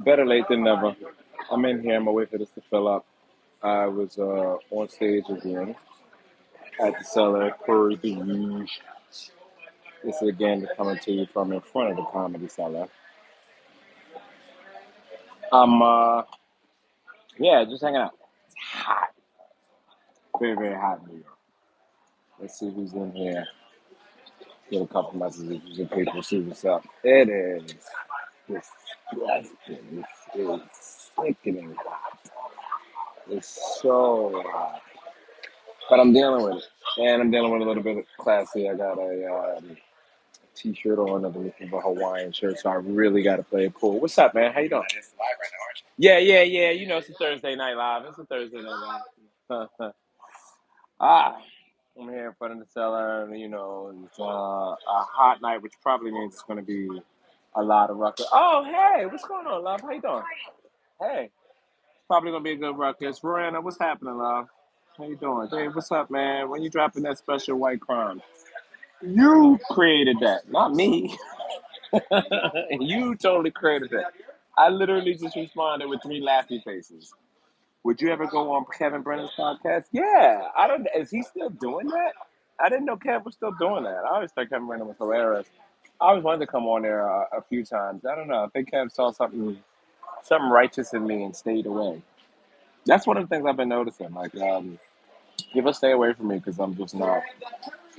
Better late than never. I'm in here. I'm gonna wait for this to fill up. I was on stage again at the cellar per the usual. This is again coming to you from in front of the comedy cellar. I'm yeah, just hanging out. It's hot, very very hot in New York. Let's see who's in here. Get a couple messages and people see what's up. It is disgusting. It is sickening hot. It's so hot. But I'm dealing with it. And I'm dealing with a little bit of classy. I got a t-shirt on underneath of a Hawaiian shirt, so I really got to play it cool. What's up, man? How you doing? Yeah, yeah, yeah. You know, it's a Thursday night live. It's a Thursday night live. ah, I'm here in front of the cellar, and you know, it's a hot night, which probably means it's going to be a lot of ruckus. Oh, hey, what's going on, love? How you doing? Hey, it's probably going to be a good ruckus. Rowena, what's happening, love? How you doing? Hey, what's up, man? When you dropping that special white crime? You created that, not me. You totally created that. I literally just responded with 3 laughy faces. Would you ever go on Kevin Brennan's podcast? Yeah. I don't. Is he still doing that? I didn't know Kev was still doing that. I always thought Kevin Brennan was hilarious. I always wanted to come on there a few times. I don't know. I think Kev saw something righteous in me and stayed away. That's one of the things I've been noticing. Like, people stay away from me because I'm just not.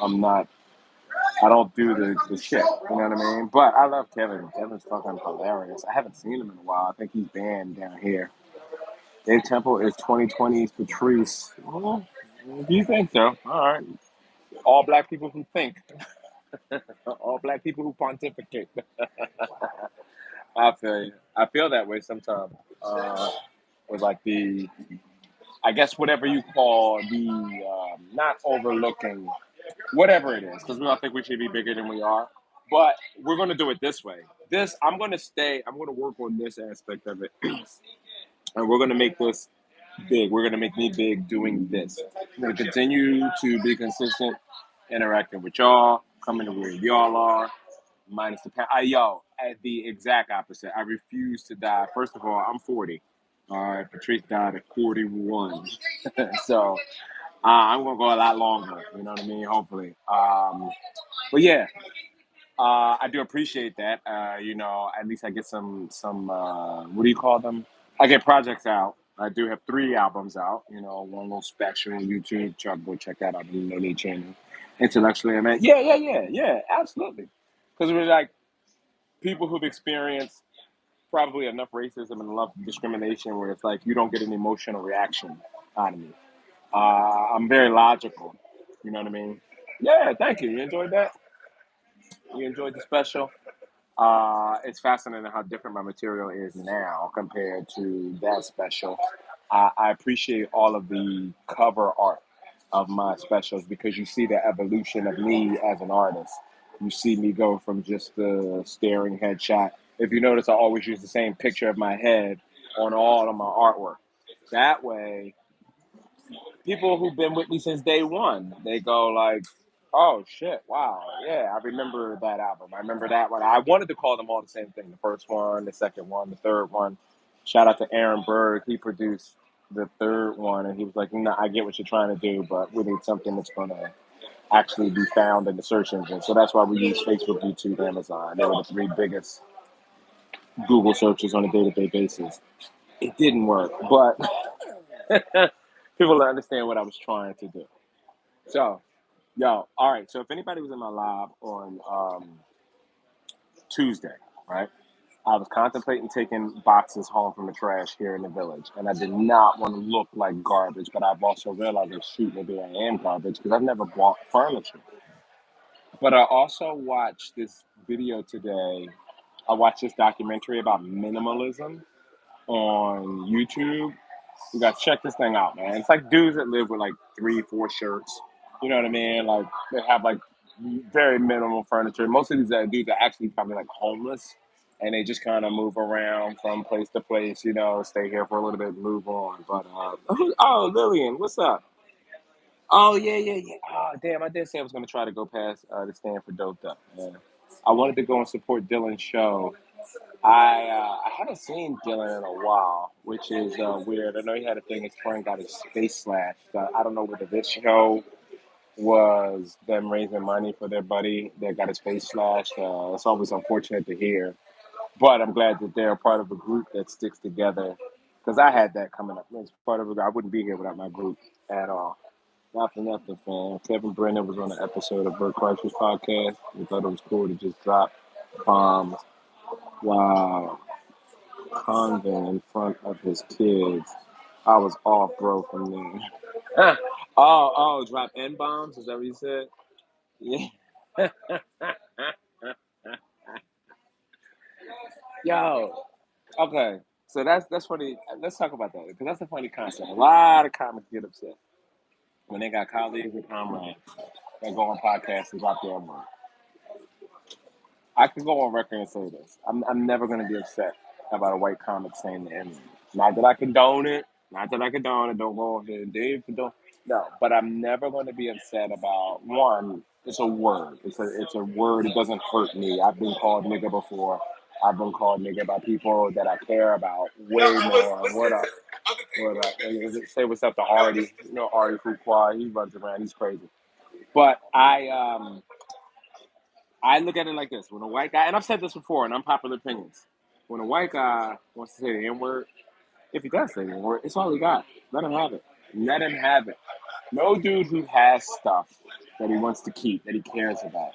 I'm not. I don't do the shit. You know what I mean? But I love Kevin. Kevin's fucking hilarious. I haven't seen him in a while. I think he's banned down here. Dave Temple is 2020's Patrice. Well, if you think so, all right. All black people who think. All black people who pontificate. I feel you. I feel that way sometimes. With like I guess whatever you call not overlooking, whatever it is, because we all think we should be bigger than we are. But we're going to do it this way. I'm going to work on this aspect of it. And we're going to make this big. We're going to make me big doing this. I'm going to continue to be consistent, interacting with y'all, coming to where y'all are, minus the pound. At the exact opposite. I refuse to die. First of all, I'm 40. All right, Patrice died at 41. So I'm going to go a lot longer. You know what I mean? Hopefully. But yeah, I do appreciate that. At least I get some. What do you call them? I get projects out. I do have 3 albums out. You know, one little special on YouTube. Go check that out. No need channel. Intellectually, man. Yeah. Absolutely. Because we're like people who've experienced probably enough racism and enough discrimination where it's like you don't get an emotional reaction out of me. I'm very logical. You know what I mean? Yeah. Thank you. You enjoyed that? You enjoyed the special? It's fascinating how different my material is now compared to that special. I appreciate all of the cover art of my specials because you see the evolution of me as an artist. You see me go from just the staring headshot. If you notice, I always use the same picture of my head on all of my artwork. That way, people who've been with me since day one, they go like, "Oh shit, wow, yeah, I remember that album. I remember that one." I wanted to call them all the same thing: the first one, the second one, the third one. Shout out to Aaron Berg. He produced the third one, and he was like, "No, I get what you're trying to do, but we need something that's gonna actually be found in the search engine." So that's why we use Facebook, YouTube, Amazon. They were the 3 biggest Google searches on a day-to-day basis. It didn't work, but people understand what I was trying to do. So, all right. So if anybody was in my live on Tuesday, right? I was contemplating taking boxes home from the trash here in the village, and I did not want to look like garbage. But I've also realized that shoot, maybe I am garbage because I've never bought furniture. But I also watched this video today. I watched this documentary about minimalism on YouTube. You gotta check this thing out, man. It's like dudes that live with like 3, 4 shirts. You know what I mean? Like they have like very minimal furniture. Most of these dudes are actually probably like homeless, and they just kind of move around from place to place. You know, stay here for a little bit, and move on. But oh, Lillian, what's up? Oh yeah. Oh damn, I did say I was gonna try to go past the stand for Doped Up. Yeah. I wanted to go and support Dylan's show I haven't seen Dylan in a while, which is weird. I know he had a thing. His friend got his face slashed. I don't know whether this show was them raising money for their buddy that got his face slashed. It's always unfortunate to hear, but I'm glad that they're a part of a group that sticks together. Because I had that coming up. As part of it, I wouldn't be here without my group at all. Not for nothing, fam. Kevin Brennan was on an episode of Bert Kreischer's podcast. We thought it was cool to just drop bombs while convent in front of his kids. I was off, bro, from there. Drop N bombs? Is that what you said? Yeah. Yo, okay. So that's funny. Let's talk about that because that's a funny concept. A lot of comics get upset when they got colleagues and comrades that go on podcasts and drop their word. I can go on record and say this. I'm never going to be upset about a white comic saying the N word. Not that I condone it. Not that I condone it. Don't go on here. Dave condone. No, but I'm never going to be upset about one. It's a word. It's a word. It doesn't hurt me. I've been called nigga before. I've been called nigga by people that I care about way more. What up? What up? Say what's up to Artie. You know Artie Fuqua. He runs around. He's crazy. But I look at it like this: when a white guy, and I've said this before in unpopular opinions, when a white guy wants to say the N word, if he does say the N word, it's all he got. Let him have it. Let him have it. No dude who has stuff that he wants to keep, that he cares about,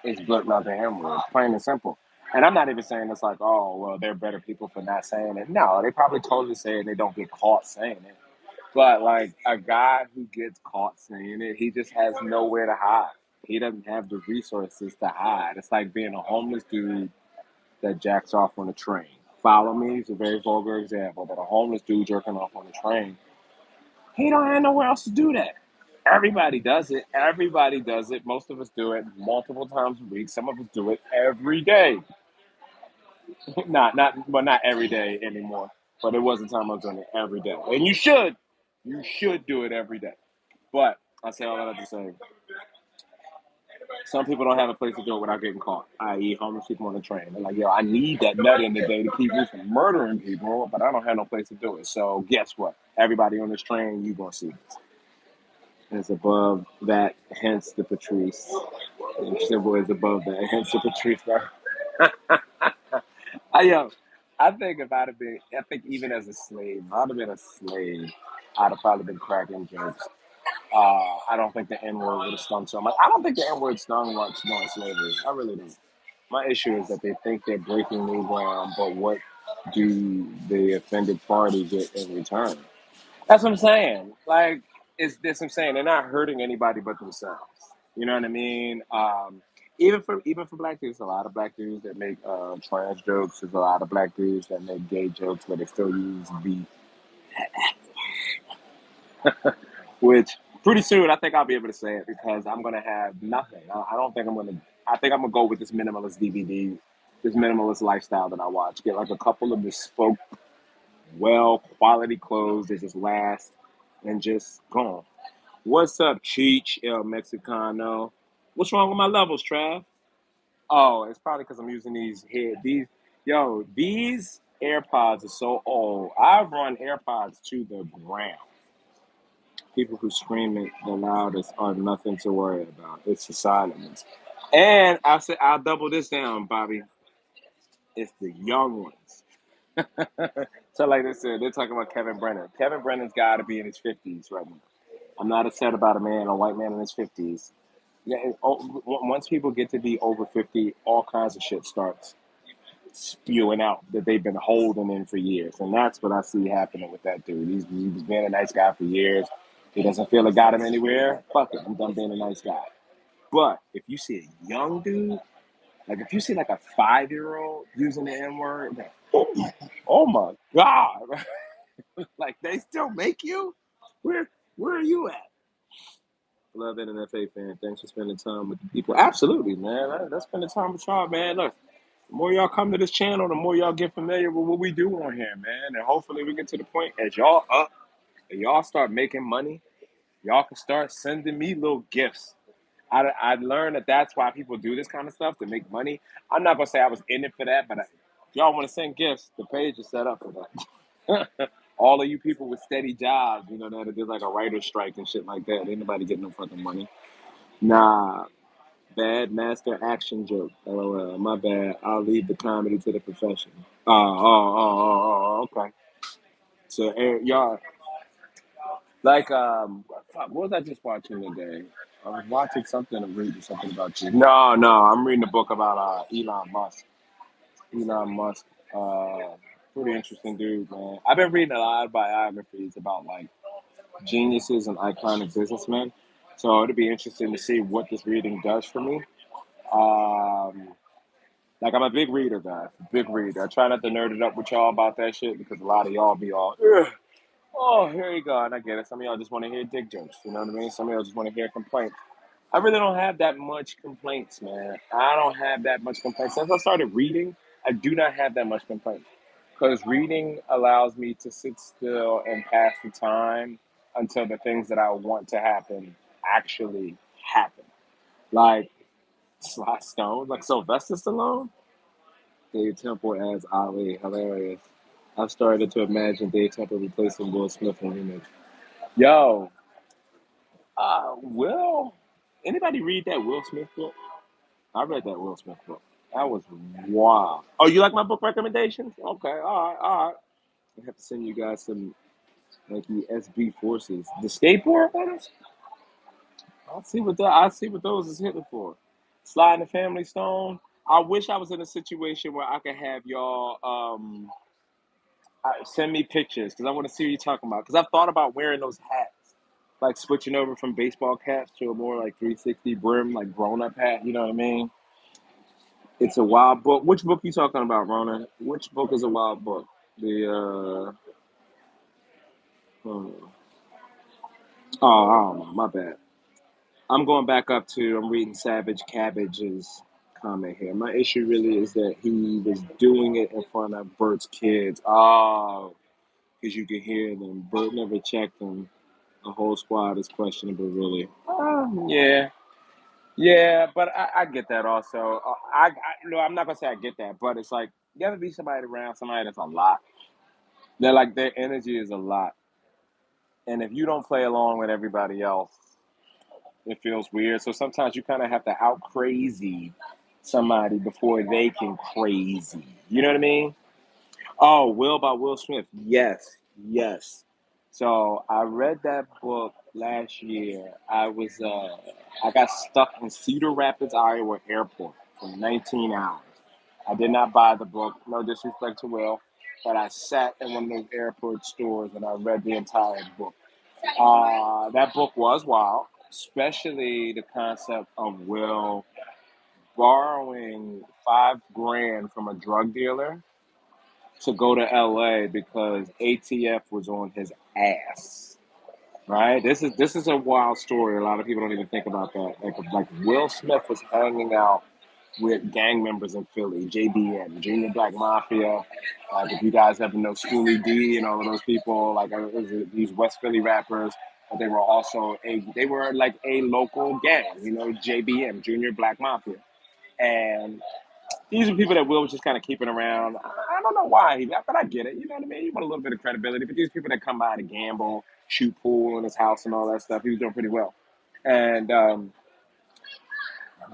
is blurting out the N word, plain and simple. And I'm not even saying it's like, oh, well, they're better people for not saying it. No, they probably totally say it and they don't get caught saying it. But like a guy who gets caught saying it, he just has nowhere to hide. He doesn't have the resources to hide. It's like being a homeless dude that jacks off on a train. Follow me? It's a very vulgar example, but a homeless dude jerking off on a train, he don't have nowhere else to do that. Everybody does it. Everybody does it. Most of us do it multiple times a week. Some of us do it every day. Not every day anymore. But it was a time I was doing it every day. And you should do it every day. But I say all that to say, some people don't have a place to do it without getting caught, i.e., homeless people on the train. They're like, yo, I need that nut in the day to keep me from murdering people, but I don't have no place to do it. So guess what? Everybody on this train, you gonna see this. Is above that, hence the Patrice. And Sybil is above that, hence the Patrice. Yo, I think if I'd have been, I think even as a slave, if I'd have been a slave, I'd have probably been cracking jokes. I don't think the N word would have stung so much. I don't think the N word stung much during slavery. I really don't. My issue is that they think they're breaking new ground, but what do the offended party get in return? That's what I'm saying. Like, it's this. I'm saying they're not hurting anybody but themselves. You know what I mean? Even for black dudes, a lot of black dudes that make trans jokes. There's a lot of black dudes that make gay jokes, but they still use the which pretty soon I think I'll be able to say it because I'm gonna have nothing. I don't think I'm gonna. I think I'm gonna go with this minimalist DVD, this minimalist lifestyle that I watch. Get like a couple of bespoke, well quality clothes that just last, and just gone. What's up, Cheech El Mexicano? What's wrong with my levels, Trav? Oh, it's probably because I'm using these AirPods are so old. I've run AirPods to the ground. People who scream it the loudest are nothing to worry about. It's the silence. And I'll double this down, Bobby. It's the young ones. So like I said, they're talking about Kevin Brennan. Kevin Brennan's got to be in his 50s right now. I'm not upset about a white man in his 50s. Yeah, once people get to be over 50, all kinds of shit starts spewing out that they've been holding in for years. And that's what I see happening with that dude. He's been a nice guy for years. He doesn't feel it got him anywhere. Fuck it, I'm done being a nice guy. But if you see a young dude, like if you see like a 5-year-old using the N word, like, oh my God. Like they still make you? Where are you at? Love NNFA fan. Thanks for spending time with the people. Absolutely, man. Let's spend the time with y'all, man. Look, the more y'all come to this channel, the more y'all get familiar with what we do on here, man. And hopefully we get to the point as y'all up and y'all start making money, y'all can start sending me little gifts. I learned that that's why people do this kind of stuff to make money. I'm not gonna say I was in it for that, but y'all want to send gifts, the page is set up for that. All of you people with steady jobs, you know, that there's like a writer's strike and shit like that. Ain't nobody getting no fucking money. Nah, bad master action joke. LOL. My bad. I'll leave the comedy to the profession. Okay. So, y'all, like, fuck, what was I just watching today? I was watching something and reading something about you. No, I'm reading a book about Elon Musk. Elon Musk, uh, pretty interesting dude, man. I've been reading a lot of biographies about like geniuses and iconic businessmen. So it'll be interesting to see what this reading does for me. Um, like I'm a big reader, guys. Big reader. I try not to nerd it up with y'all about that shit because a lot of y'all be all, "Ugh, oh, here you go," and I get it. Some of y'all just want to hear dick jokes. You know what I mean? Some of y'all just want to hear complaints. I really don't have that much complaints, man. I don't have that much complaints. Since I started reading, I do not have that much complaints. Because reading allows me to sit still and pass the time until the things that I want to happen actually happen. Like Sly Stone, like Sylvester Stallone, Dave Temple as Ali, hilarious. I've started to imagine Dave Temple replacing Will Smith in remake. Yo, Will, anybody read that Will Smith book? I read that Will Smith book. That was wild. Oh, you like my book recommendations? Okay, all right. I have to send you guys some like the SB forces. The skateboard ones? I see what those is hitting for. Sliding the Family Stone. I wish I was in a situation where I could have y'all send me pictures because I want to see what you're talking about. Because I've thought about wearing those hats, like switching over from baseball caps to a more like 360 brim, like grown up hat. You know what I mean? It's a wild book. Which book you talking about, Rona? Which book is a wild book? The hmm. Oh, I don't know. My bad. I'm going back up to. I'm reading Savage Cabbage's comment here. My issue really is that he was doing it in front of Bert's kids. Oh, because you could hear them. Bert never checked them. The whole squad is questionable, really. Yeah. Yeah, but I get that also. No, I'm not gonna say I get that, but it's like you ever be somebody around somebody that's a lot. They're like their energy is a lot, and if you don't play along with everybody else, it feels weird. So sometimes you kind of have to out crazy somebody before they can crazy. You know what I mean? Oh, Will by Will Smith. Yes. So I read that book last year. I got stuck in Cedar Rapids, Iowa airport for 19 hours. I did not buy the book, no disrespect to Will, but I sat in one of those airport stores and I read the entire book. That book was wild, especially the concept of Will borrowing 5 grand from a drug dealer to go to LA because ATF was on his ass. Right? This is a wild story. A lot of people don't even think about that. Like Will Smith was hanging out with gang members in Philly, JBM, Junior Black Mafia. If you guys ever know Schoolie D and all of those people, like these West Philly rappers, but they were like a local gang, you know, JBM, Junior Black Mafia, and these are people that Will was just kind of keeping around. I don't know why, but I get it. You know what I mean? You want a little bit of credibility, but these people that come by to gamble, shoot pool in his house, and all that stuff, he was doing pretty well, and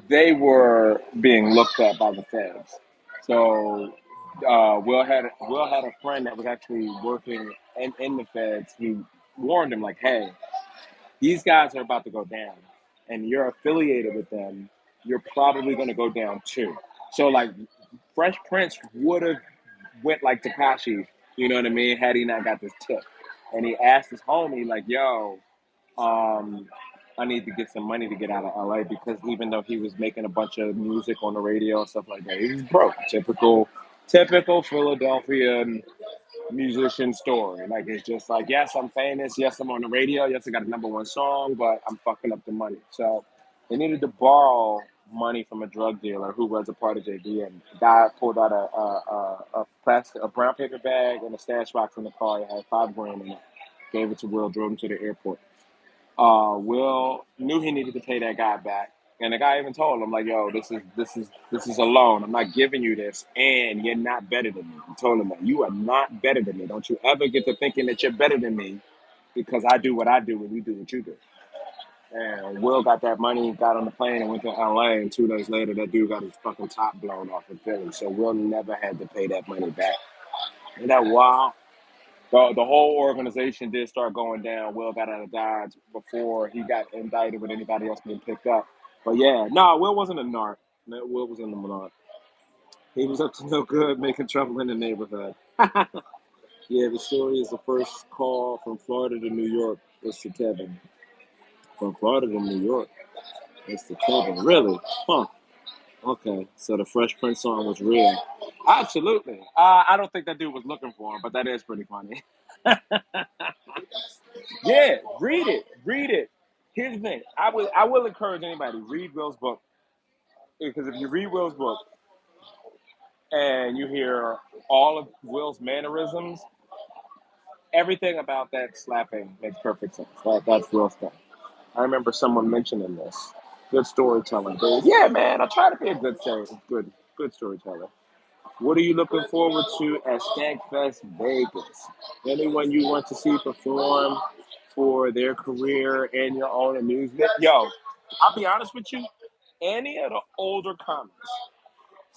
they were being looked at by the feds. So Will had a friend that was actually working in the feds. He warned him like, "Hey, these guys are about to go down, and you're affiliated with them. You're probably going to go down too." So like, Fresh Prince would have went like Takashi, you know what I mean, had he not got this tip. And he asked his homie like, "Yo, um, I need to get some money to get out of LA," because even though he was making a bunch of music on the radio and stuff like that, he was broke. Typical Philadelphia musician story. Like it's just like, yes, I'm famous. Yes, I'm on the radio. Yes, I got a #1 song, but I'm fucking up the money. So they needed to borrow money from a drug dealer who was a part of JB. And the guy pulled out a brown paper bag and a stash box in the car. It had 5 grand in it. Gave it to Will. Drove him to the airport. Will knew he needed to pay that guy back. And the guy even told him, like, yo, this is a loan. I'm not giving you this, and you're not better than me. He told him that you are not better than me. Don't you ever get to thinking that you're better than me because I do what I do and you do what you do. And Will got that money, got on the plane and went to LA, and 2 days later that dude got his fucking top blown off in Philly. So Will never had to pay that money back. Isn't that wild? The whole organization did start going down. Will got out of Dodge before he got indicted with anybody else being picked up. But yeah, no, Will wasn't a narc. No, Will was in the narc. He was up to no good, making trouble in the neighborhood. Yeah, the story is the first call from Florida to New York was to Kevin. From Florida to New York, it's to Kevin. Really? Huh. Okay, so the Fresh Prince song was real. Absolutely. I don't think that dude was looking for him, but that is pretty funny. Yeah, read it. Read it. Here's the thing. I will encourage anybody read Will's book because if you read Will's book and you hear all of Will's mannerisms, everything about that slapping makes perfect sense. That's Will's thing. I remember someone mentioning this. Good storytelling. Yeah, man. I try to be a good storyteller. What are you looking forward to at Skankfest Vegas? Anyone you want to see perform for their career and your own amusement? Yo, I'll be honest with you. Any of the older comics,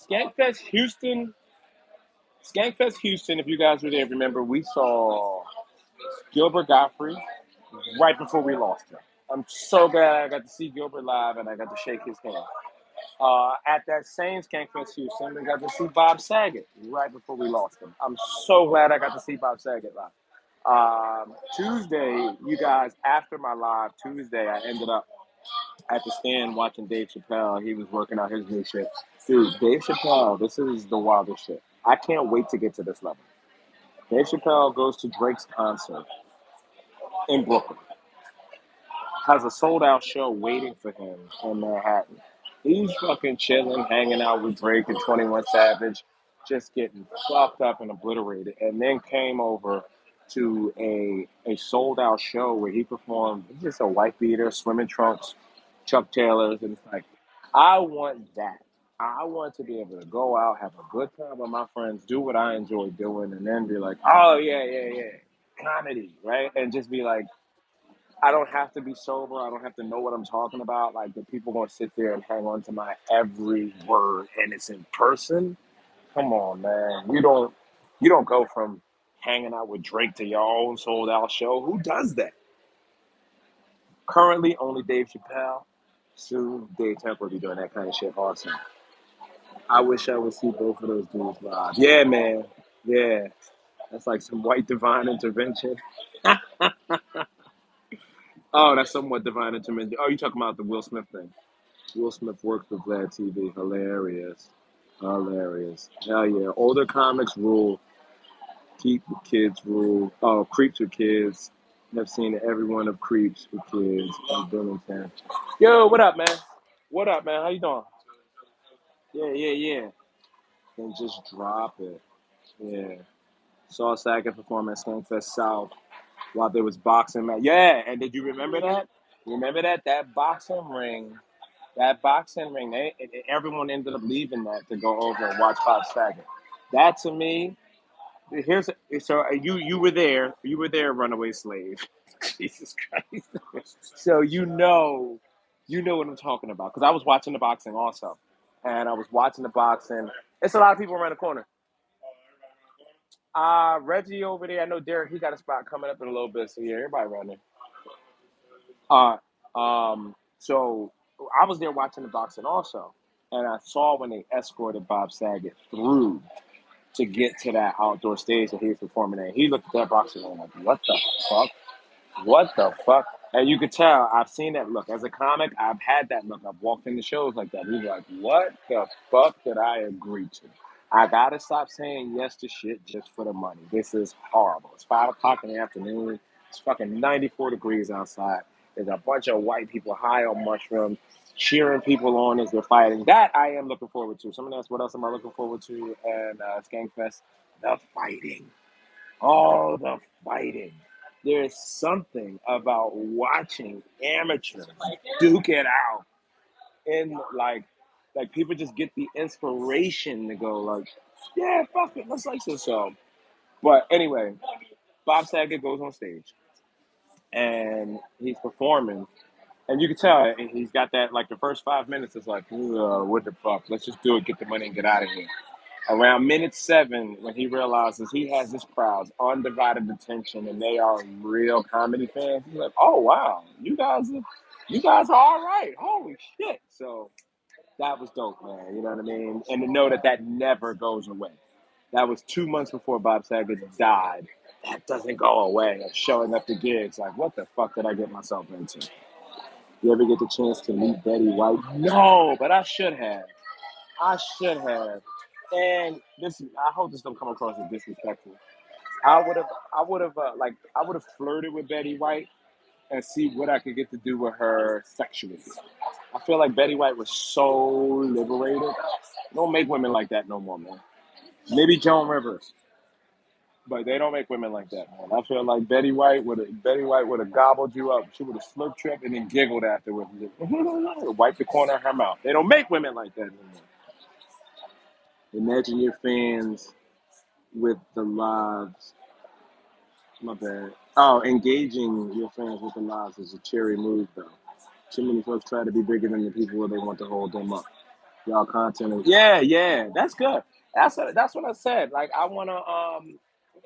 Skankfest Houston, Skankfest Houston. If you guys were there, remember we saw Gilbert Gottfried right before we lost him. I'm so glad I got to see Gilbert live and I got to shake his hand. At that same Skankfest Houston, we got to see Bob Saget right before we lost him. I'm so glad I got to see Bob Saget live. Tuesday, you guys, after my live Tuesday, I ended up at the stand watching Dave Chappelle. He was working out his new shit. Dude, Dave Chappelle, this is the wildest shit. I can't wait to get to this level. Dave Chappelle goes to Drake's concert in Brooklyn, has a sold out show waiting for him in Manhattan. He's fucking chilling, hanging out with Drake and 21 Savage, just getting fucked up and obliterated. And then came over to a sold out show where he performed he's just a white beater, swimming trunks, Chuck Taylors, and it's like, I want that. I want to be able to go out, have a good time with my friends, do what I enjoy doing, and then be like, oh yeah, yeah, yeah, comedy, right? And just be like, I don't have to be sober. I don't have to know what I'm talking about. Like the people gonna sit there and hang on to my every word, and it's in person. Come on, man. You don't go from hanging out with Drake to your own sold out show. Who does that? Currently, only Dave Chappelle. Soon, Dave Temple will be doing that kind of shit also. I wish I would see both of those dudes live. Yeah, man. Yeah, that's like some white divine intervention. Oh, that's somewhat divine intervention. Oh, you talking about the Will Smith thing? Will Smith works with Vlad TV. Hilarious. Hilarious. Hell yeah. Older comics rule. Keep the kids rule. Oh, Creeps with Kids. I've seen every one of Creeps with Kids in Billington. Yo, what up, man? What up, man? How you doing? Yeah, yeah, yeah. And just drop it. Yeah. Saw Saget perform at Skankfest South while there was boxing match. Yeah, and did you remember that? Remember that? That boxing ring, everyone ended up leaving that to go over and watch Bob Saget. That to me, here's so you were there, runaway slave. Jesus Christ. So you know what I'm talking about because I was watching the boxing also, and I was watching the boxing. It's a lot of people around the corner. Reggie over there. I know Derek. He got a spot coming up in a little bit. So yeah, everybody around there. Uh, so I was there watching the boxing also, and I saw when they escorted Bob Saget through to get to that outdoor stage that he was performing at. He looked at that boxing ring like, "What the fuck? What the fuck?" And you could tell I've seen that look as a comic. I've had that look. I've walked into shows like that. He's like, "What the fuck did I agree to? I gotta stop saying yes to shit just for the money. This is horrible. It's 5 o'clock in the afternoon. It's fucking 94 degrees outside. There's a bunch of white people high on mushrooms cheering people on as they're fighting. That I am looking forward to. Someone asked, what else am I looking forward to? And Skankfest, the fighting. Oh, the fighting. There's something about watching amateurs duke it out in like people just get the inspiration to go like, yeah, fuck it, let's like this. So, but anyway, Bob Saget goes on stage and he's performing, and you can tell he's got that like the first 5 minutes is like, what the fuck? Let's just do it, get the money, and get out of here. Around minute 7, when he realizes he has this crowd's undivided attention and they are real comedy fans, he's like, "Oh wow, you guys are all right. Holy shit!" So that was dope, man. You know what I mean? And to know that that never goes away. That was 2 months before Bob Saget died. That doesn't go away. Of showing up to gigs, like, what the fuck did I get myself into? You ever get the chance to meet Betty White? No, but I should have. I should have. And this, I hope this don't come across as disrespectful. I would have flirted with Betty White and see what I could get to do with her sexually. I feel like Betty White was so liberated. Don't make women like that no more, man. Maybe Joan Rivers, but they don't make women like that, man. I feel like Betty White would have gobbled you up. She would have slurped you up and then giggled afterwards. Wipe the corner of her mouth. They don't make women like that anymore. Imagine your fans with the lives. My bad. Oh, engaging your fans with the lives is a cherry move, though. Too many folks try to be bigger than the people where they want to hold them up. Y'all content is, yeah, that's good. That's what I said. Like I wanna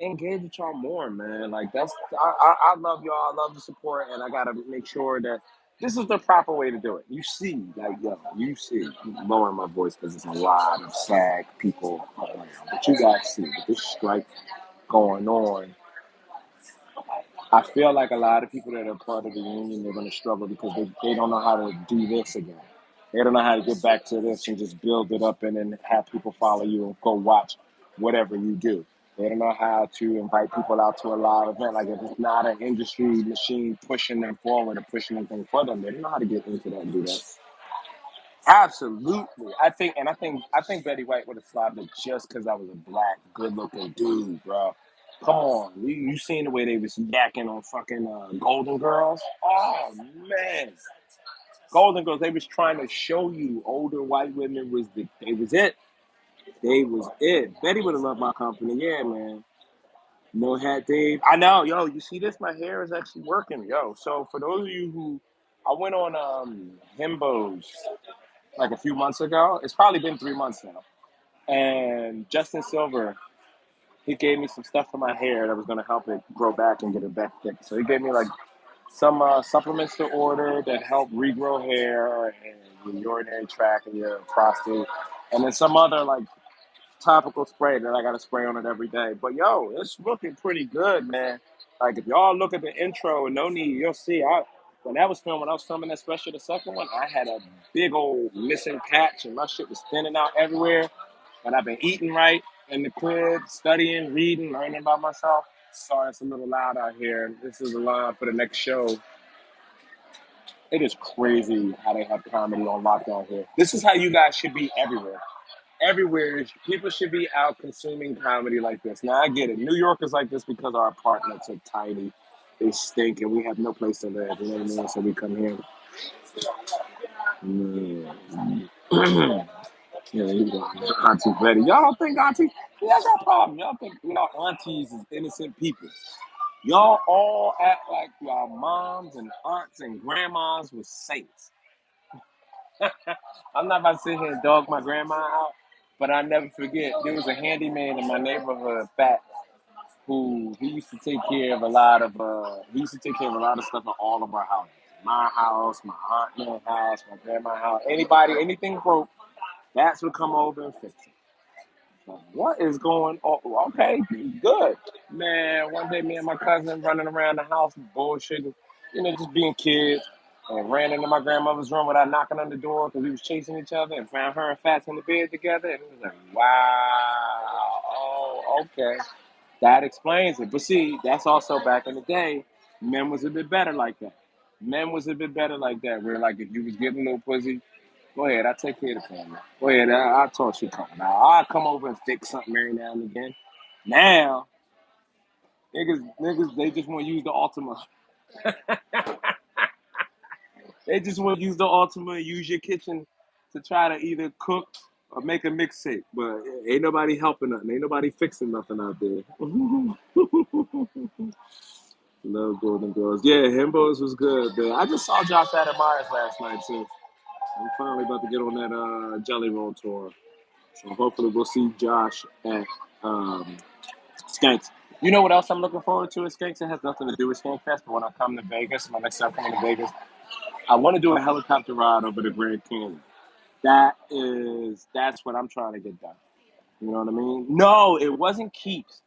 engage with y'all more, man. Like I love y'all, I love the support, and I gotta make sure that this is the proper way to do it. You see, like you see, I'm lowering my voice because there's a lot of SAG people around, but you guys see with this strike going on. I feel like a lot of people that are part of the union, they're going to struggle because they don't know how to do this again. They don't know how to get back to this and just build it up and then have people follow you and go watch whatever you do. They don't know how to invite people out to a live event. Like if it's not an industry machine pushing them forward or pushing anything for them, they don't know how to get into that and do that. Absolutely. I think Betty White would have slapped it just because I was a black, good looking dude, bro. Come on. You seen the way they was yakking on fucking Golden Girls? Oh man. Golden Girls, they was trying to show you older white women they was it. They was it. Betty would have loved my company, yeah, man. No hat Dave. I know, yo, you see this? My hair is actually working, yo. So for those of you who I went on Himbos like a few months ago. It's probably been 3 months now. And Justin Silver, he gave me some stuff for my hair that was going to help it grow back and get it back thick. So he gave me like some supplements to order that help regrow hair and your urinary tract and your prostate. And then some other like topical spray that I got to spray on it every day. But yo, it's looking pretty good, man. Like if y'all look at the intro and no need, you'll see. When I was filming that special, the second one, I had a big old missing patch and my shit was thinning out everywhere. But I've been eating right in the crib, studying, reading, learning about myself. Sorry, it's a little loud out here. This is a line for the next show. It is crazy how they have comedy on lockdown here. This is how you guys should be everywhere. Everywhere, people should be out consuming comedy like this. Now, I get it. New York is like this because our apartments are tiny. They stink and we have no place to live. You know what I mean? So we come here. Mm. Yeah, you go. Auntie Betty. Y'all don't think Auntie, that's our problem. Y'all think y'all aunties is innocent people. Y'all all act like y'all moms and aunts and grandmas was saints. I'm not about to sit here and dog my grandma out, but I never forget there was a handyman in my neighborhood, Fat, who he used to take care of a lot of stuff in all of our houses. My house, my aunt Nan's house, my grandma's house, anybody, anything broke, Fats would come over and fix it. What is going on? Okay, good. Man, one day me and my cousin running around the house bullshitting, just being kids, and ran into my grandmother's room without knocking on the door because we was chasing each other and found her and Fats in the bed together. And it was like, wow, oh, okay. That explains it. But see, that's also back in the day, men was a bit better like that. Men was a bit better like that, where like if you was getting a little pussy, go ahead, I take care of the family. Go ahead, I'll toss you something. Now I'll come over and fix something every now and again. Now, niggas, they just want to use the Ultima. They just want to use the Ultima and use your kitchen to try to either cook or make a mixtape. But ain't nobody helping nothing. Ain't nobody fixing nothing out there. Love Golden Girls. Yeah, Himbos was good, man. I just saw Josh Adam Myers last night, too. I'm finally about to get on that Jelly Roll tour. So hopefully we'll see Josh at Skanks. You know what else I'm looking forward to at Skanks? It has nothing to do with Skank Fest, but when I come to Vegas, my next time coming to Vegas, I want to do a helicopter ride over the Grand Canyon. That's what I'm trying to get done. You know what I mean? No, it wasn't Keeps.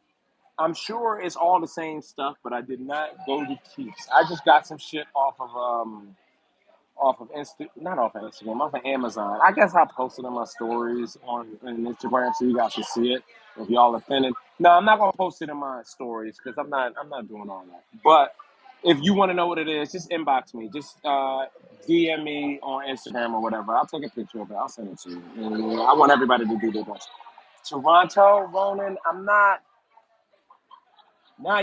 I'm sure it's all the same stuff, but I did not go to Keeps. I just got some shit off of not off of Instagram, off of Amazon. I guess I posted on my stories on Instagram so you guys can see it. If y'all offended, no, I'm not gonna post it in my stories because I'm not doing all that. But if you want to know what it is, just inbox me. Just DM me on Instagram or whatever. I'll take a picture of it. I'll send it to you. And I want everybody to do their best. Toronto, Ronan, I'm not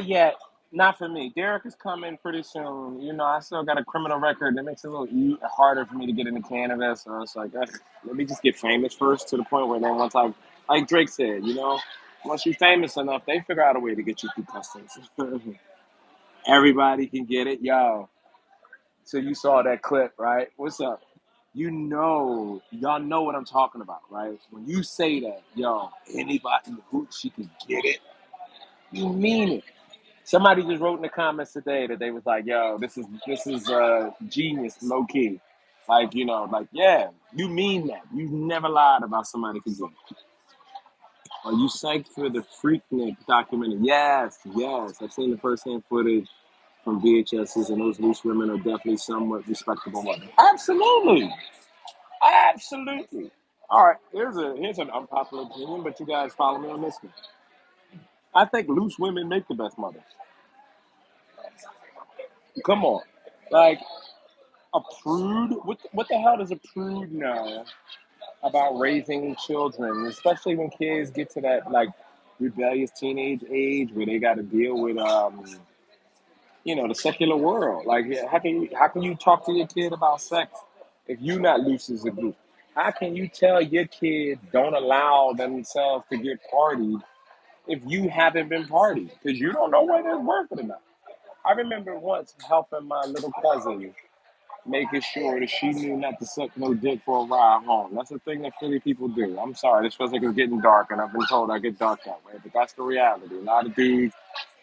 yet. Not for me. Derek is coming pretty soon. You know, I still got a criminal record that makes it a little harder for me to get into Canada. So it's like, let me just get famous first to the point where then once like Drake said, once you're famous enough, they figure out a way to get you through customs. Everybody can get it. Yo, so you saw that clip, right? What's up? Y'all know what I'm talking about, right? When you say that, yo, anybody who she can get it, you mean it. Somebody just wrote in the comments today that they was like, "Yo, this is genius, low key." Like like yeah, you mean that? You never lied about somebody could do it. Are you psyched for the Freaknik documentary? Yes, yes. I've seen the first-hand footage from VHSs, and those loose women are definitely somewhat respectable women. Absolutely, absolutely. All right, here's an unpopular opinion, but you guys follow me on this one. I think loose women make the best mothers. Come on, like. A prude? What the hell does a prude know about raising children, especially when kids get to that like rebellious teenage age where they got to deal with the secular world? Like, how can you talk to your kid about sex if you not loose as a group? How can you tell your kid don't allow themselves to get partied if you haven't been partied because you don't know whether it's worth it or not? I remember once helping my little cousin making sure that she knew not to suck no dick for a ride home. That's the thing that Philly people do. I'm sorry, this feels like it's getting dark, and I've been told I get dark that way, but that's the reality. A lot of dudes,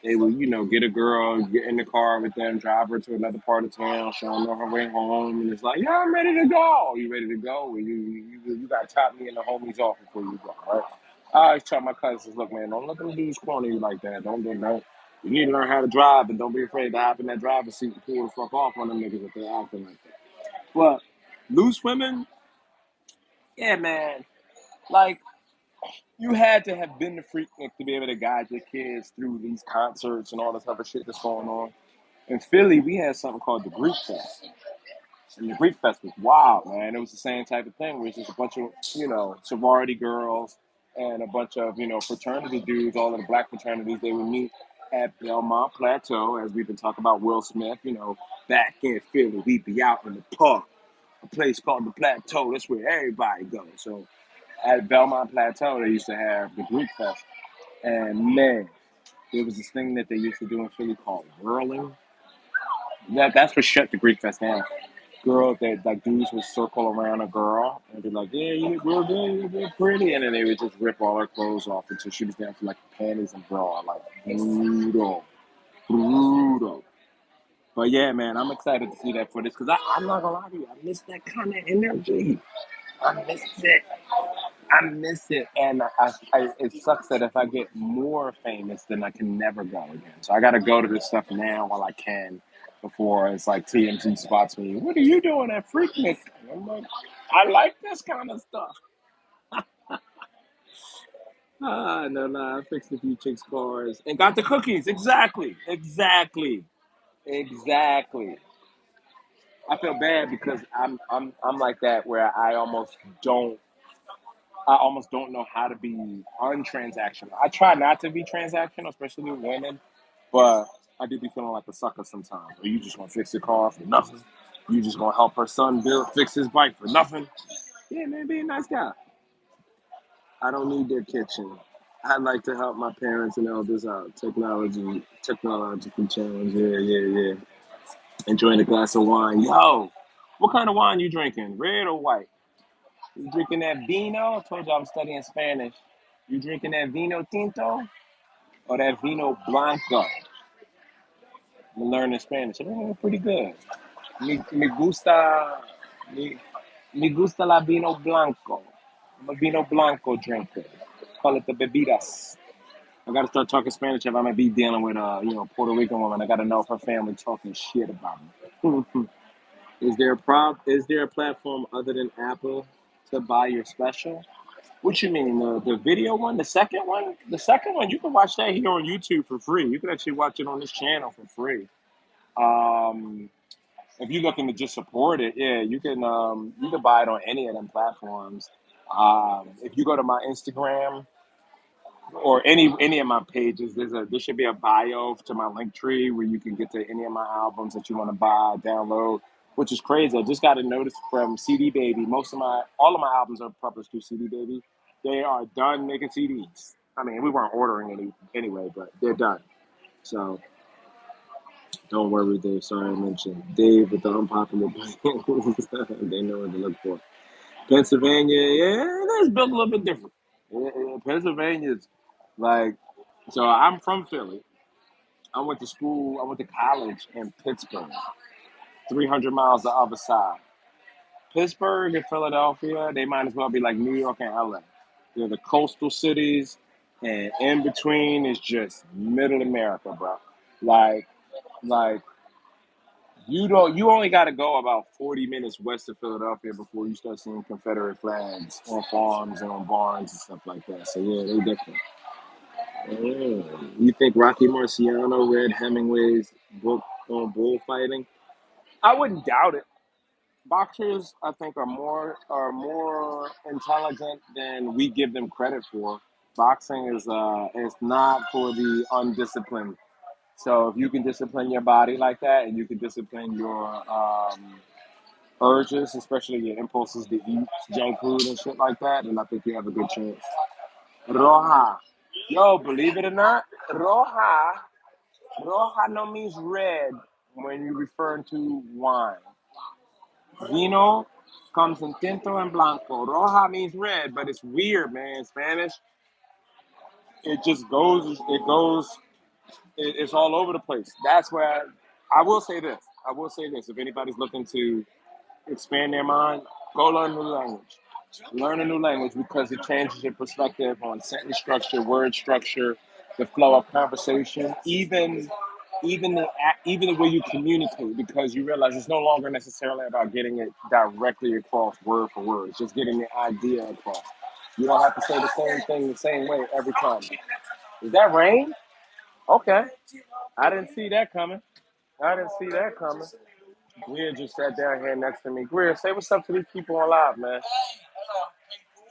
they will, get a girl, get in the car with them, drive her to another part of town, show her her way home, and it's like, yeah, I'm ready to go. You ready to go? Well, you got to top me and the homies off before you go, right? I always tell my cousins, look, man, don't let them dudes corner you like that. Don't. You need to learn how to drive, and don't be afraid to hop in that driver's seat and pull the fuck off on them niggas if they're acting like that. But loose women, yeah, man. Like you had to have been the freaknik to be able to guide your kids through these concerts and all this other shit that's going on. In Philly, we had something called the Greek Fest. And the Greek Fest was wild, man. It was the same type of thing where it's just a bunch of, sorority girls and a bunch of, fraternity dudes, all of the black fraternities, they would meet at Belmont Plateau, as we've been talking about Will Smith, back in Philly, we'd be out in the park, a place called the Plateau. That's where everybody goes. So at Belmont Plateau, they used to have the Greek Fest. And man, there was this thing that they used to do in Philly called whirling. That's what shut the Greek Fest down. Girls that like dudes would circle around a girl and be like, "Yeah, you look real good, you're pretty," and then they would just rip all her clothes off until she was down to like panties and bra, like brutal, brutal. But yeah, man, I'm excited to see that footage because I'm not gonna lie to you, I miss that kind of energy. I miss it. I miss it, and it sucks that if I get more famous, then I can never go again. So I got to go to this stuff now while I can, before it's like TMZ spots me. What are you doing at Freaknik? And I'm like, I like this kind of stuff. No, no, I fixed a few chicks' cars and got the cookies. Exactly, exactly, exactly. I feel bad because I'm like that where I almost don't know how to be untransactional. I try not to be transactional, especially with women, but I do be feeling like a sucker sometimes. Or you just want to fix your car for nothing. You just gonna help her son fix his bike for nothing? Yeah, man, be a nice guy. I don't need their kitchen. I'd like to help my parents and elders out. Technologically challenged. Yeah, yeah, yeah. Enjoying a glass of wine. Yo, what kind of wine you drinking? Red or white? You drinking that vino? I told you I'm studying Spanish. You drinking that vino tinto or that vino blanco? I'm learning Spanish. I'm pretty good. Me gusta, me, me gusta la vino blanco. I'm a vino blanco drinker. Call it the bebidas. I gotta start talking Spanish if I'm gonna be dealing with Puerto Rican woman. I gotta know if her family talking shit about me. Is there a platform other than Apple to buy your special? What you mean, the video one, the second one? The second one, you can watch that here on YouTube for free. You can actually watch it on this channel for free. Um, if you're looking to just support it, yeah, you can buy it on any of them platforms. If you go to my Instagram or any of my pages, there should be a bio to my link tree where you can get to any of my albums that you want to buy, download. Which is crazy. I just got a notice from CD Baby. All of my albums are published through CD Baby. They are done making CDs. I mean, we weren't ordering any anyway, but they're done. So don't worry, Dave. Sorry I mentioned Dave with the unpopular plans. They know what to look for. Pennsylvania, yeah, that's built a little bit different. Pennsylvania's like, so I'm from Philly. I went to college in Pittsburgh, 300 miles the other side. Pittsburgh and Philadelphia, they might as well be like New York and LA. They're the coastal cities, and in between is just middle America, bro. Like, like you only got to go about 40 minutes west of Philadelphia before you start seeing Confederate flags on farms and on barns and stuff like that. So yeah, they different. You think Rocky Marciano read Hemingway's book on bullfighting? I wouldn't doubt it. Boxers, I think, are more intelligent than we give them credit for. Boxing is not for the undisciplined. So if you can discipline your body like that, and you can discipline your urges, especially your impulses to eat junk food and shit like that, then I think you have a good chance. Roja, yo, believe it or not, roja no means red when you're referring to wine. Vino comes in tinto and blanco. Roja means red, but it's weird, man. In Spanish, it just goes, it's all over the place. That's where I will say this. I will say this. If anybody's looking to expand their mind, go learn a new language. Learn a new language because it changes your perspective on sentence structure, word structure, the flow of conversation, even the way you communicate, because you realize it's no longer necessarily about getting it directly across word for word. It's just getting the idea across. You don't have to say the same thing the same way every time. Is that rain? Okay. I didn't see that coming. I didn't see that coming. Greer just sat down here next to me. Greer, say what's up to these people on live, man.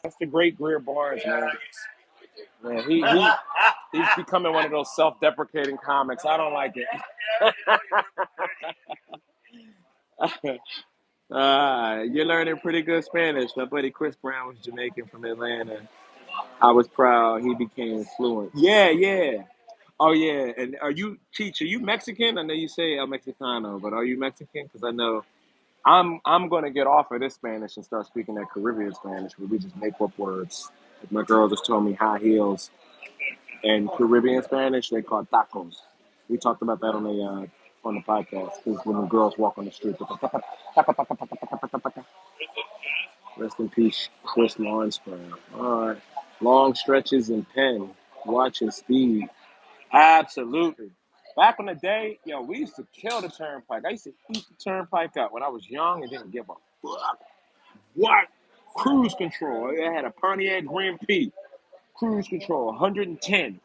That's the great Greer Barnes, man. Man, he's becoming one of those self-deprecating comics. I don't like it. You're learning pretty good Spanish. My buddy Chris Brown was Jamaican from Atlanta. I was proud he became fluent. Yeah, yeah. Oh yeah. And are you teach? Are you Mexican? I know you say El Mexicano, but are you Mexican? Because I know I'm gonna get off of this Spanish and start speaking that Caribbean Spanish where we just make up words. Like my girl just told me high heels in Caribbean Spanish they call tacos. We talked about that on the podcast because when the girls walk on the street, rest in peace, Chris Lawrence Brown. All right, long stretches in pen, watching speed. Absolutely. Back in the day, yo, we used to kill the turnpike. I used to eat the turnpike up when I was young and didn't give a fuck. What? Cruise control. I had a Pontiac Grand Prix. Cruise control, 110.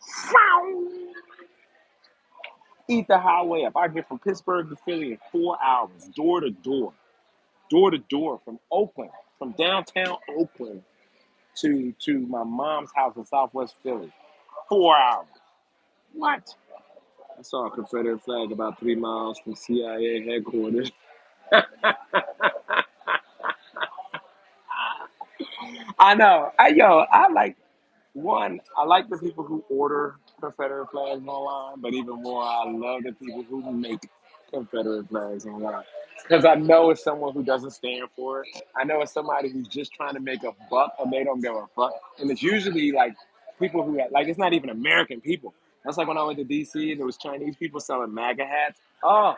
Eat the highway up. I get from Pittsburgh to Philly in 4 hours, door to door, from Oakland, from downtown Oakland to my mom's house in Southwest Philly. 4 hours. What? I saw a Confederate flag about 3 miles from CIA headquarters. I know. I like the people who order Confederate flags online, but even more, I love the people who make Confederate flags online. Because I know it's someone who doesn't stand for it. I know it's somebody who's just trying to make a buck and they don't give a fuck. And it's usually like people who, like, it's not even American people. That's like when I went to DC and there was Chinese people selling MAGA hats. Oh,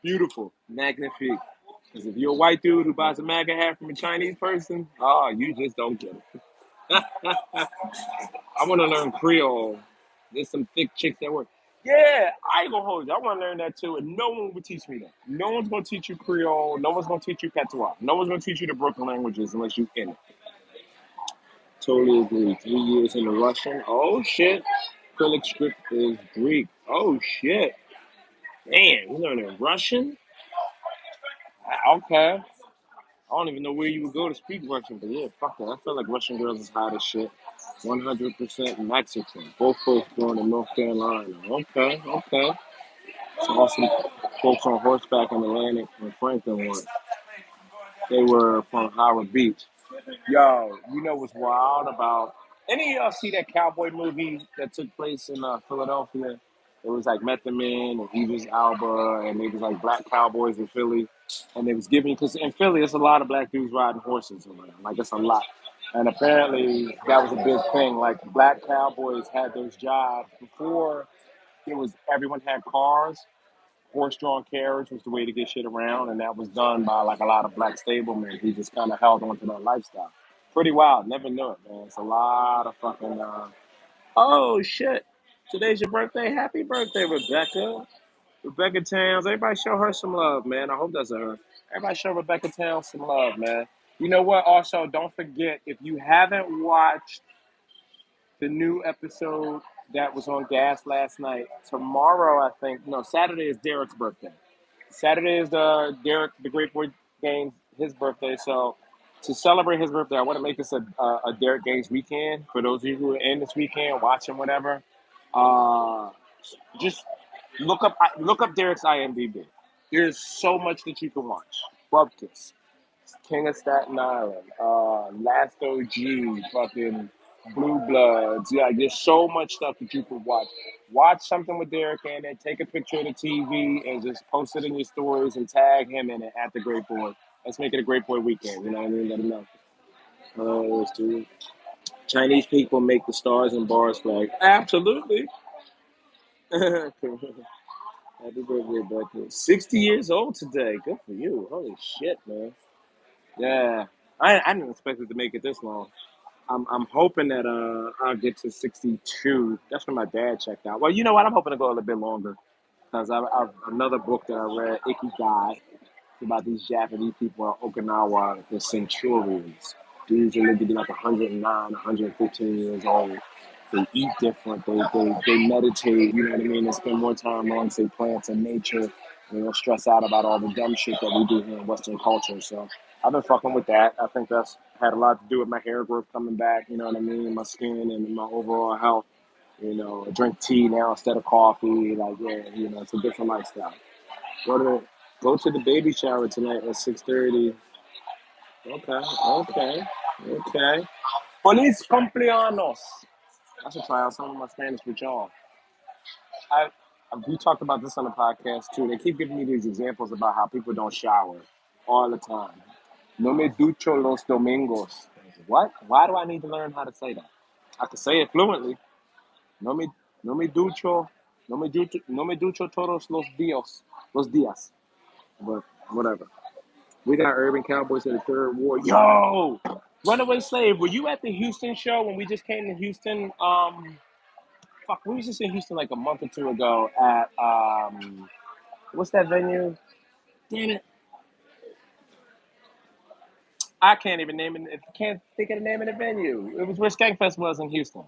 beautiful. Magnifique. Because if you're a white dude who buys a MAGA hat from a Chinese person, oh, you just don't get it. I want to learn Creole. There's some thick chicks that work. Yeah, I ain't gonna hold you. I want to learn that too, and no one would teach me that. No one's gonna teach you Creole. No one's gonna teach you Patois. No one's gonna teach you the Brooklyn languages unless you in it. Totally agree. 3 years in the Russian. Oh shit. Acrylic script is Greek. Oh shit. Man, you learning Russian? Okay. I don't even know where you would go to speak Russian, but yeah, fuck that. I feel like Russian girls is hot as shit. 100% Mexican. Both folks born in North Carolina. Okay, okay. Some awesome folks on horseback in Atlantic and Franklin once. They were from Howard Beach. Yo, you know what's wild about any of y'all see that cowboy movie that took place in Philadelphia? It was like Method Man and Idris Alba, and it was like black cowboys in Philly, and they was giving because in Philly it's a lot of black dudes riding horses around, like it's a lot, and apparently that was a big thing. Like black cowboys had those jobs before it was everyone had cars. Horse-drawn carriage was the way to get shit around, and that was done by like a lot of black stablemen who just kind of held on to that lifestyle. Pretty wild. Never knew it, man. It's a lot of fucking. Oh shit! Today's your birthday. Happy birthday, Rebecca. Rebecca Towns. Everybody show her some love, man. I hope that's a her. Everybody show Rebecca Towns some love, man. You know what? Also, don't forget if you haven't watched the new episode that was on Gas last night. Tomorrow, I think. No, Saturday is Derek's birthday. Saturday is Derek, the Great Boy Gaines, his birthday. So to celebrate his birthday, I want to make this a Derek Gaines weekend. For those of you who are in this weekend, watching whatever, uh, just look up Derek's IMDb. There's so much that you can watch. Bupkis, King of Staten Island, Last OG, fucking Blue Bloods. Yeah, there's so much stuff that you can watch. Watch something with Derek and then take a picture of the TV and just post it in your stories and tag him in it at the Great Boy. Let's make it a Great Boy weekend. You know what I mean? Let him know. Oh, it's too. Chinese people make the stars and bars flag. Absolutely. Happy birthday, Becky. 60 years old today. Good for you. Holy shit, man. Yeah. I didn't expect it to make it this long. I'm hoping that I'll get to 62. That's when my dad checked out. Well, you know what? I'm hoping to go a little bit longer because I've another book that I read, Ikigai, it's about these Japanese people in Okinawa, the centurions. Dudes are lived to be like 109, 115 years old. They eat different. They meditate. You know what I mean? They spend more time among say plants and nature. They don't stress out about all the dumb shit that we do here in Western culture. So I've been fucking with that. I think that's had a lot to do with my hair growth coming back. You know what I mean? My skin and my overall health. You know, I drink tea now instead of coffee. Like yeah, you know, it's a different lifestyle. Go to go to the baby shower tonight at 6:30. Okay, okay, okay. Feliz cumpleaños. I should try out some of my Spanish with y'all. I we talked about this on the podcast too. They keep giving me these examples about how people don't shower all the time. No me ducho los domingos. What? Why do I need to learn how to say that? I can say it fluently. No me no me ducho no me ducho todos los días. But whatever. We got Urban Cowboys of the Third War. Yo, Runaway Slave. Were you at the Houston show when we just came to Houston? Fuck, we was just in Houston like a month or two ago at what's that venue? Damn it, I can't even name it. I can't think of the name of the venue. It was where Skankfest was in Houston.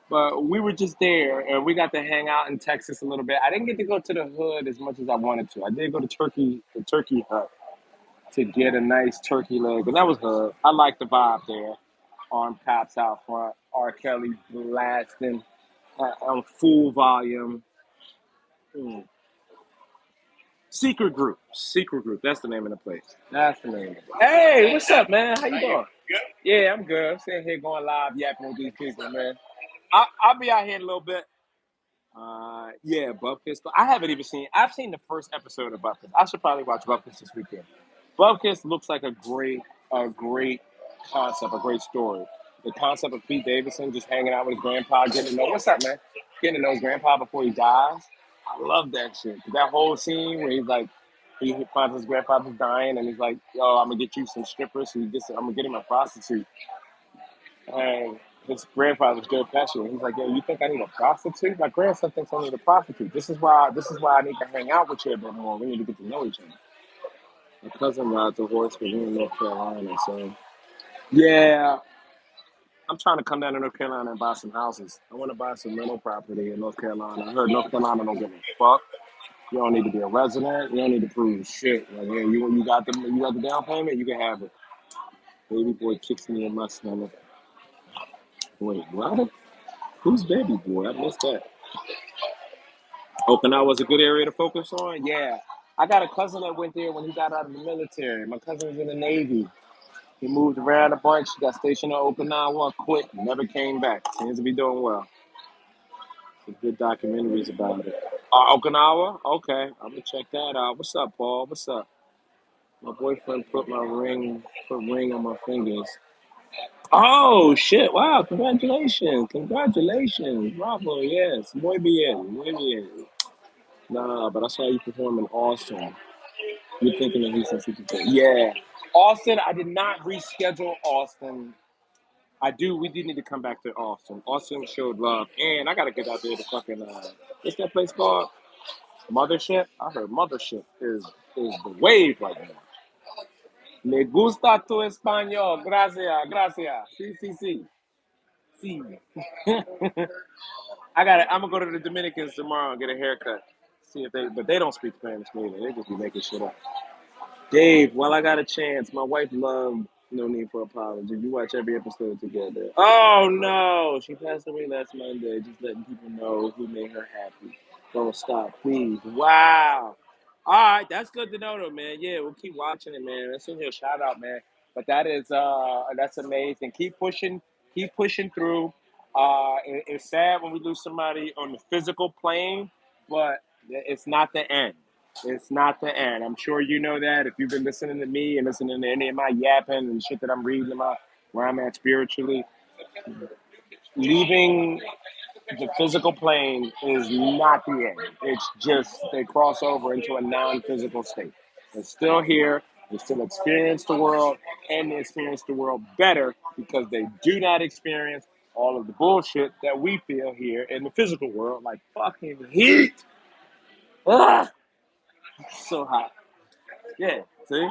But we were just there, and we got to hang out in Texas a little bit. I didn't get to go to the hood as much as I wanted to. I did go to the Turkey Hut, to get a nice turkey leg, and that was hood. I like the vibe there. Armed cops out front, R. Kelly blasting on full volume. Mm. Secret Group. Secret Group. That's the name of the place. That's the name of it. Hey, what's up, man? How you doing? Yeah, I'm good. I'm sitting here going live yapping with these people, man. I'll be out here in a little bit. Yeah, Bupkis. I haven't even seen. I've seen the first episode of Bupkis. I should probably watch Bupkis this weekend. Bupkis looks like a great concept, a great story. The concept of Pete Davidson just hanging out with his grandpa, getting to know what's up, man, getting to know his grandpa before he dies. I love that shit. That whole scene where he's like, he finds his grandfather's dying, and he's like, "Yo, I'm gonna get you some strippers." So I'm gonna get him a prostitute. And his grandfather's Joe Pesci, and he's like, "Yo, you think I need a prostitute? My grandson thinks I need a prostitute. This is why I need to hang out with you a bit more. We need to get to know each other." My cousin rides a horse, but we're in North Carolina, so yeah, I'm trying to come down to North Carolina and buy some houses. I want to buy some rental property in North Carolina. I heard North Carolina don't give a fuck. You don't need to be a resident. You don't need to prove shit. Like, yeah, you got the down payment, you can have it. Baby boy kicks me in my stomach. Wait, what? Who's baby boy? I missed that. Okinawa's a good area to focus on. Yeah, I got a cousin that went there when he got out of the military. My cousin was in the Navy. He moved around a bunch. He got stationed in Okinawa, quit, never came back. Seems to be doing well. Some good documentaries about it. Okinawa? Okay, I'm gonna check that out. What's up, Paul? What's up? My boyfriend put ring on my fingers. Oh shit! Wow! Congratulations! Congratulations! Bravo! Yes, muy bien, muy bien. Nah, but I saw you perform in Austin. You're thinking of Houston Super. Yeah, Austin. I did not reschedule Austin. We do need to come back to Austin. Austin showed love, and I gotta get out there to fucking what's that place called? Mothership. I heard Mothership is the wave right now. Me gusta tu español. Gracias, gracias. Sí, sí, sí, sí. I'm gonna go to the Dominicans tomorrow and get a haircut. But they don't speak Spanish neither. They just be making shit up. Dave, while I got a chance, my wife loved No Need for Apology. You watch every episode together. Oh no, she passed away last Monday. Just letting people know who made her happy. Don't stop, please. Wow. All right, that's good to know though, man. Yeah, we'll keep watching it, man. That's in here, shout out, man. But that's amazing. Keep pushing through. It's sad when we lose somebody on the physical plane, but it's not the end. It's not the end. I'm sure you know that if you've been listening to me and listening to any of my yapping and shit that I'm reading about where I'm at spiritually. Leaving the physical plane is not the end. It's just they cross over into a non-physical state. They're still here. They still experience the world, and they experience the world better because they do not experience all of the bullshit that we feel here in the physical world, like fucking heat. Ugh, so hot. Yeah, see?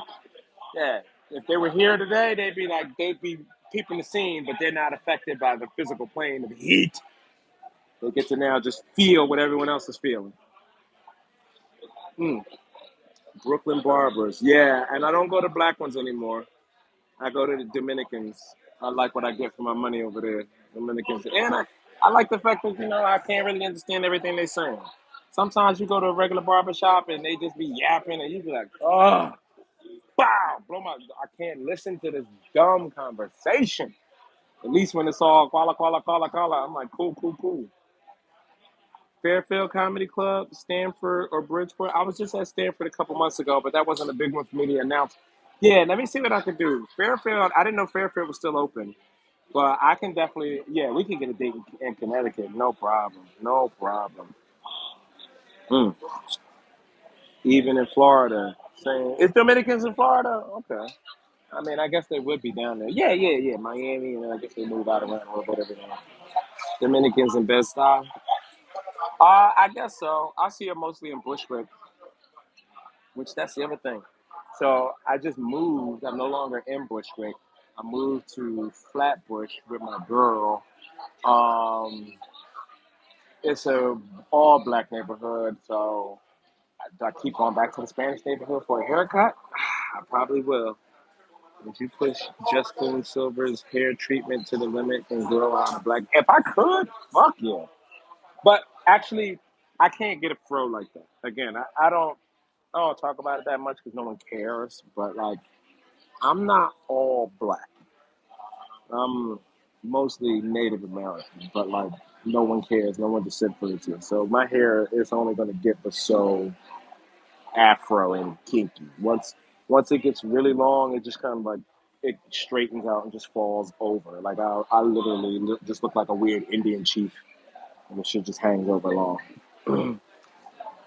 Yeah. If they were here today, they'd be peeping the scene, but they're not affected by the physical plane of heat. They get to now just feel what everyone else is feeling. Mm. Brooklyn barbers, yeah. And I don't go to black ones anymore. I go to the Dominicans. I like what I get for my money over there. Dominicans, and I like the fact that I can't really understand everything they're saying. Sometimes you go to a regular barber shop and they just be yapping, and you be like, oh, wow, blow my. I can't listen to this dumb conversation. At least when it's all quala quala quala quala, I'm like, cool, cool, cool. Fairfield Comedy Club, Stanford or Bridgeport. I was just at Stanford a couple months ago, but that wasn't a big one for me to announce. Yeah, let me see what I can do. Fairfield, I didn't know Fairfield was still open, but I can definitely, yeah, we can get a date in Connecticut. No problem. No problem. Mm. Even in Florida. Saying, is Dominicans in Florida? Okay. I mean, I guess they would be down there. Yeah, yeah, yeah. Miami, and I guess they move out around a little bit every now. Dominicans in Bed-Stuy. I guess so. I see them mostly in Bushwick, which that's the other thing. So I just moved. I'm no longer in Bushwick. I moved to Flatbush with my girl. Um, it's a all black neighborhood, so do I keep going back to the Spanish neighborhood for a haircut? I probably will. Would you push Justin Silver's hair treatment to the limit and grow out a black? If I could, fuck yeah. But actually, I can't get a fro like that. Again, I don't. I don't talk about it that much because no one cares. But like, I'm not all black. I'm mostly Native American, but like, no one cares. No one deciphers it. So my hair is only going to get but so afro and kinky. Once it gets really long, it just kind of like it straightens out and just falls over. Like I literally just look like a weird Indian chief, and the shit just hangs over long.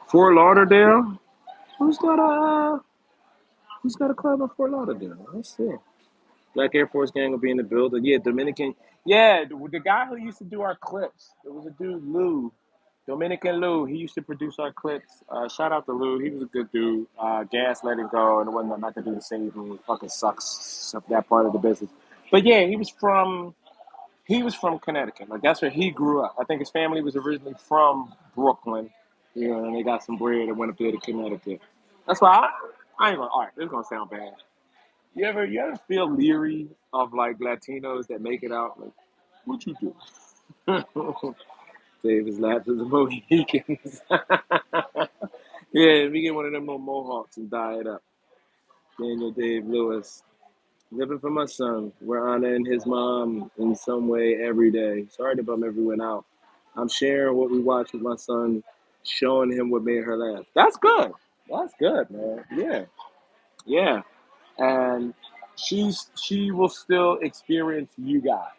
Fort Lauderdale. Who's got a who's got a club in Fort Lauderdale? Let's see. Black Air Force Gang will be in the building. Yeah, Dominican. Yeah, the guy who used to do our clips. There was a dude, Lou. Dominican Lou. He used to produce our clips. Shout out to Lou. He was a good dude. Gas let him go, and it wasn't nothing to do to save him. It fucking sucks that part of the business. But yeah, he was from Connecticut. Like that's where he grew up. I think his family was originally from Brooklyn. You know, and they got some bread and went up there to Connecticut. That's why I ain't gonna. All right, this is gonna sound bad. You ever feel leery of like Latinos that make it out? Like, what you do? Save his laps as the Mohicans. Yeah, we get one of them little mohawks and dye it up. Daniel Dave Lewis. Living for my son. We're honoring his mom in some way every day. Sorry to bum everyone out. I'm sharing what we watch with my son, showing him what made her laugh. That's good. That's good, man. Yeah. Yeah. And she will still experience you guys.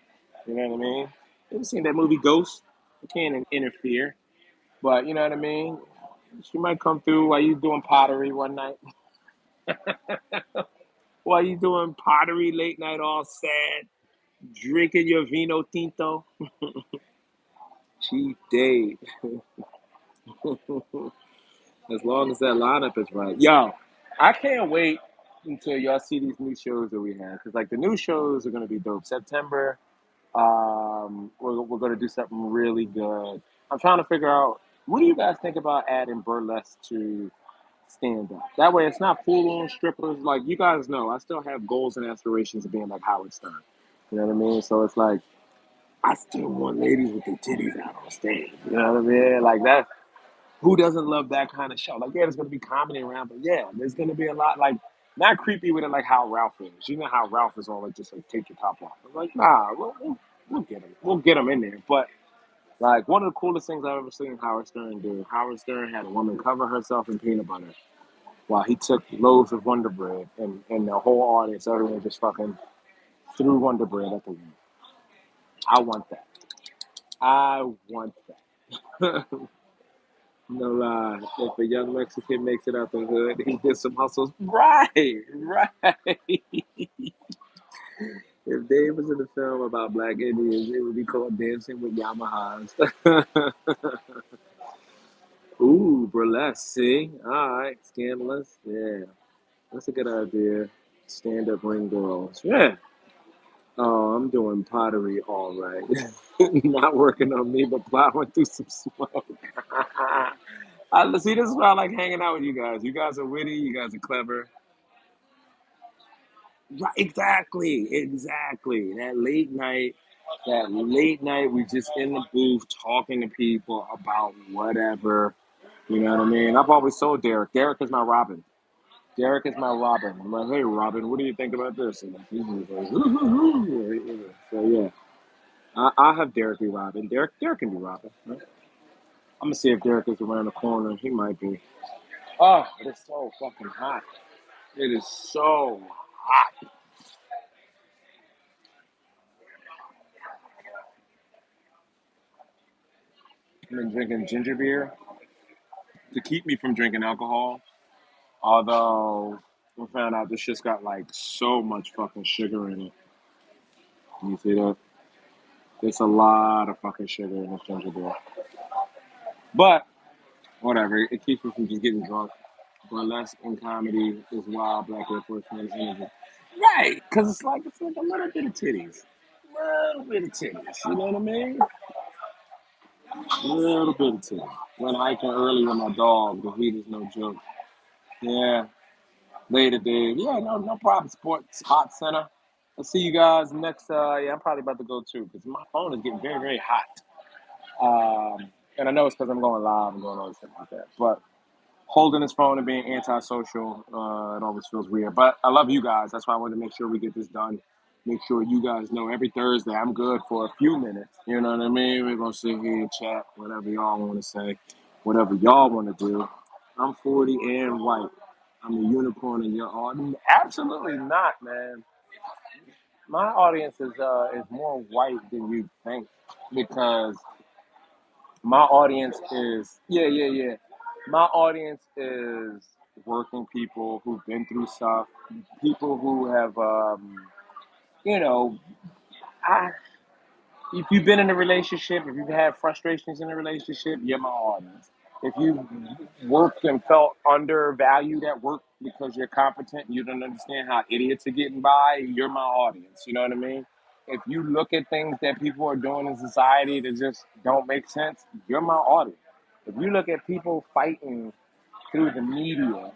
You know what I mean? You ever seen that movie Ghost? You can't interfere, but you know what I mean. She might come through while you doing pottery one night. While you doing pottery late night, all sad, drinking your vino tinto. Chief Dave. As long as that lineup is right, yo, I can't wait until y'all see these new shows that we have because like the new shows are gonna be dope. September. We're going to do something really good. I'm trying to figure out what do you guys think about adding burlesque to stand up? That way, it's not full on strippers. Like you guys know, I still have goals and aspirations of being like Howard Stern. You know what I mean? So it's like I still want ladies with their titties out on stage. You know what I mean? Like that. Who doesn't love that kind of show? Like, yeah, there's gonna be comedy around, but yeah, there's gonna be a lot like not creepy with it like how Ralph is. You know how Ralph is all like just like take your top off. I'm like, nah, we'll get him. We'll get him in there. But like one of the coolest things I've ever seen Howard Stern do. Howard Stern had a woman cover herself in peanut butter while he took loaves of Wonder Bread and the whole audience, everyone just fucking threw Wonder Bread at the wall. I want that. I want that. No lie. If a young Mexican makes it out the hood, he did some hustles. Right, right. If Dave was in a film about black Indians, it would be called Dancing with Yamahas. Ooh, burlesque. See? All right. Scandalous. Yeah. That's a good idea. Stand up ring girls. Yeah. Oh, I'm doing pottery all right. Not working on me, but plowing through some smoke. See, this is why I like hanging out with you guys. You guys are witty. You guys are clever. Right, exactly, exactly. That late night, we just in the booth talking to people about whatever. You know what I mean? I've always told Derek. Derek is my Robin. Derek is my Robin. I'm like, hey, Robin, what do you think about this? And he's like, so yeah, I have Derek be Robin. Derek can be Robin. Right? I'm gonna see if Derek is around the corner. He might be. Oh, it's so fucking hot. It is so hot. I've been drinking ginger beer to keep me from drinking alcohol. Although we found out this shit's got like so much fucking sugar in it. You see that? There's a lot of fucking sugar in this ginger beer. But whatever, it keeps me from just getting drunk. Burlesque and comedy is wild black Air Force One energy. Right, because it's like a little bit of titties. A little bit of titties. You know what I mean? A little bit of titties. Went hiking early with my dog. The heat is no joke. Yeah. Later, Dave. Yeah, no problem. Sports Hot Center. I'll see you guys next. Yeah, I'm probably about to go too because my phone is getting very, very hot. And I know it's because I'm going live and doing all this shit like that. But holding his phone and being antisocial. It always feels weird. But I love you guys. That's why I wanted to make sure we get this done. Make sure you guys know every Thursday I'm good for a few minutes. You know what I mean? We're going to sit here and chat, whatever y'all want to say, whatever y'all want to do. I'm 40 and white. I'm a unicorn in your audience. Absolutely not, man. My audience is more white than you think because my audience is yeah. My audience is working people who've been through stuff, people who have you know, I if you've been in a relationship, if you've had frustrations in a relationship, you're my audience. If you worked and felt undervalued at work because you're competent and you don't understand how idiots are getting by, you're my audience. You know what I mean? If you look at things that people are doing in society that just don't make sense, you're my audience. If you look at people fighting through the media,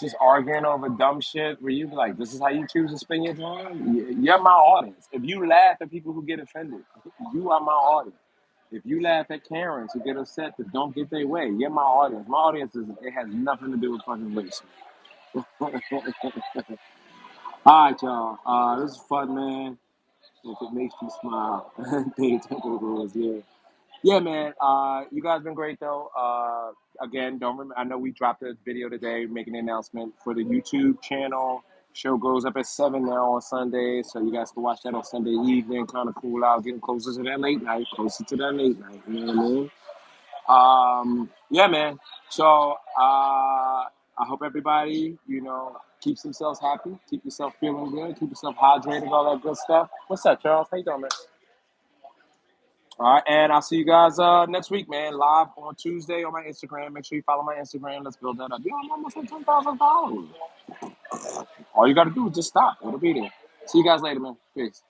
just arguing over dumb shit where you be like, this is how you choose to spend your time? You're my audience. If you laugh at people who get offended, you are my audience. If you laugh at Karens who get upset that don't get their way, you're my audience. My audience it has nothing to do with fucking race. All right, y'all. This is fun, man. If it makes you smile, pay attention to the rules. Yeah. Yeah, man. You guys been great though. Again, don't remember. I know we dropped a video today making an announcement for the YouTube channel. Show goes up at 7 now on Sunday, so you guys can watch that on Sunday evening. Kind of cool out, getting closer to that late night. Closer to that late night. You know what I mean? Yeah, man. So I hope everybody, keeps themselves happy, keep yourself feeling good, keep yourself hydrated, all that good stuff. What's up, Charles? How you doing, man? All right, and I'll see you guys next week, man. Live on Tuesday on my Instagram. Make sure you follow my Instagram. Let's build that up. Yo, I'm almost at 10,000 followers. All you got to do is just stop. It'll be there. See you guys later, man. Peace.